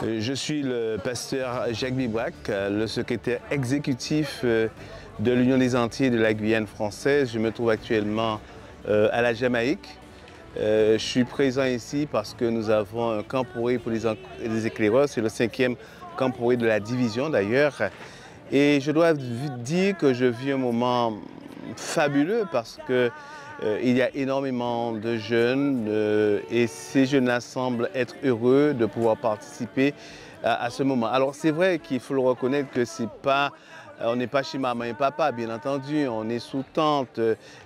Je suis le pasteur Jacques Bibrac, le secrétaire exécutif de l'Union des Antillais de la Guyane française. Je me trouve actuellement à la Jamaïque. Je suis présent ici parce que nous avons un camp pourri pour les éclaireurs. C'est le 5e camp pourri de la division d'ailleurs. Et je dois dire que je vis un moment fabuleux parce que il y a énormément de jeunes et ces jeunes-là semblent être heureux de pouvoir participer à ce moment. Alors c'est vrai qu'il faut le reconnaître que c'est pas, on n'est pas chez maman et papa, bien entendu, on est sous tente,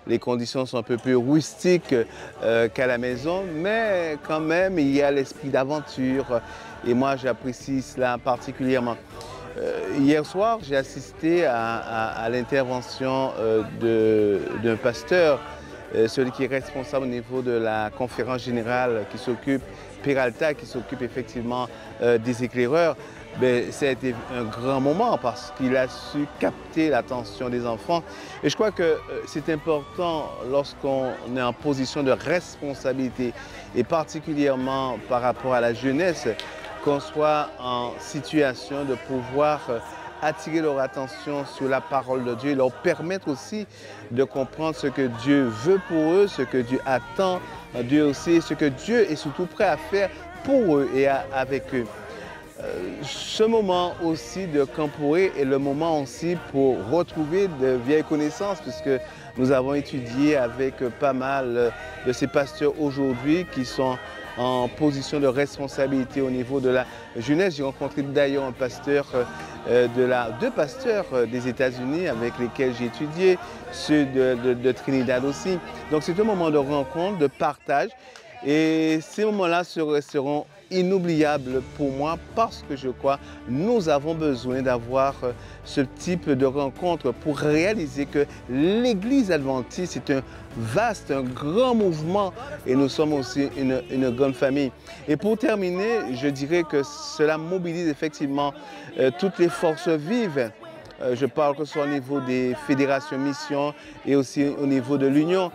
les conditions sont un peu plus rustiques qu'à la maison, mais quand même il y a l'esprit d'aventure et moi j'apprécie cela particulièrement. Hier soir, j'ai assisté à l'intervention d'un pasteur, celui qui est responsable au niveau de la conférence générale qui s'occupe, Peralta, qui s'occupe effectivement des éclaireurs. Ça a été un grand moment parce qu'il a su capter l'attention des enfants. Et je crois que c'est important lorsqu'on est en position de responsabilité et particulièrement par rapport à la jeunesse, qu'on soit en situation de pouvoir attirer leur attention sur la parole de Dieu, leur permettre aussi de comprendre ce que Dieu veut pour eux, ce que Dieu attend d'eux aussi, ce que Dieu est surtout prêt à faire pour eux et avec eux. Ce moment aussi de camp pourri est le moment aussi pour retrouver de vieilles connaissances, puisque nous avons étudié avec pas mal de ces pasteurs aujourd'hui qui sont en position de responsabilité au niveau de la jeunesse. J'ai rencontré d'ailleurs un pasteur deux pasteurs des États-Unis avec lesquels j'ai étudié, ceux de Trinidad aussi. Donc c'est un moment de rencontre, de partage et ces moments-là seront inoubliables pour moi parce que je crois que nous avons besoin d'avoir ce type de rencontre pour réaliser que l'Église adventiste est un vaste, un grand mouvement et nous sommes aussi une grande famille. Et pour terminer, je dirais que cela mobilise effectivement toutes les forces vives. Je parle que ce soit au niveau des fédérations missions et aussi au niveau de l'Union.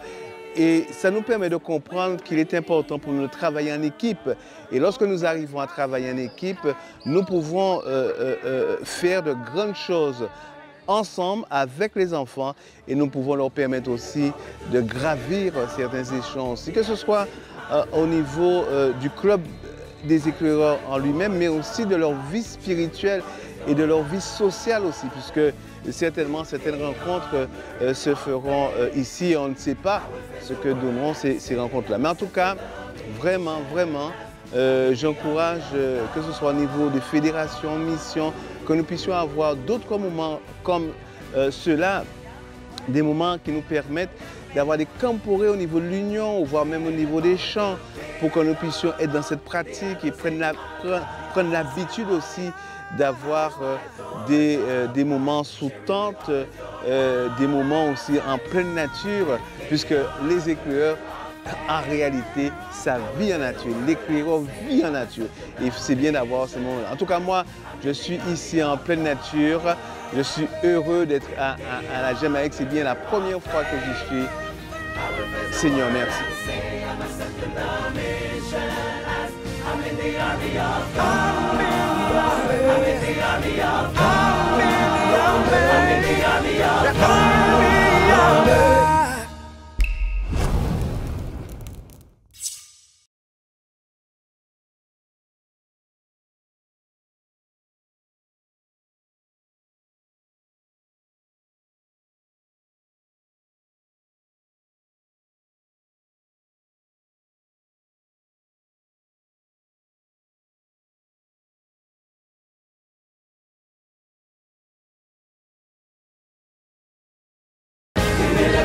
Et ça nous permet de comprendre qu'il est important pour nous de travailler en équipe. Et lorsque nous arrivons à travailler en équipe, nous pouvons faire de grandes choses ensemble avec les enfants et nous pouvons leur permettre aussi de gravir certains échelons aussi, que ce soit au niveau du club des éclaireurs en lui-même, mais aussi de leur vie spirituelle et de leur vie sociale aussi, puisque certainement certaines rencontres se feront ici et on ne sait pas ce que donneront ces rencontres-là. Mais en tout cas, vraiment, j'encourage que ce soit au niveau des fédérations, missions, que nous puissions avoir d'autres moments comme ceux-là, des moments qui nous permettent d'avoir des camps pourris au niveau de l'Union, voire même au niveau des champs, pour que nous puissions être dans cette pratique et prendre l'habitude aussi d'avoir des moments sous tente, des moments aussi en pleine nature, puisque les éclaireurs, en réalité, ça vit en nature. L'éclaireur vit en nature. Et c'est bien d'avoir ce moment-là. En tout cas, moi, je suis ici en pleine nature. Je suis heureux d'être à la Jamaïque. C'est bien la première fois que j'y suis. Seigneur, merci.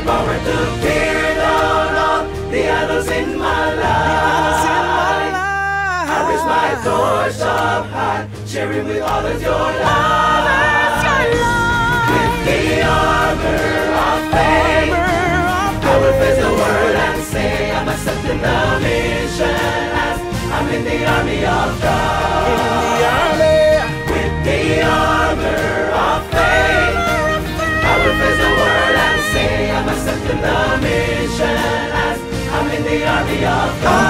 Power to tear down all the idols in my life. I raise my torch up high, sharing with others your love. With the armor of faith, I will face the world and say I'm accepting the mission as I'm in the army of God. With the armor of faith, I will face the world and say I'm accepting the mission as I'm in the army of God.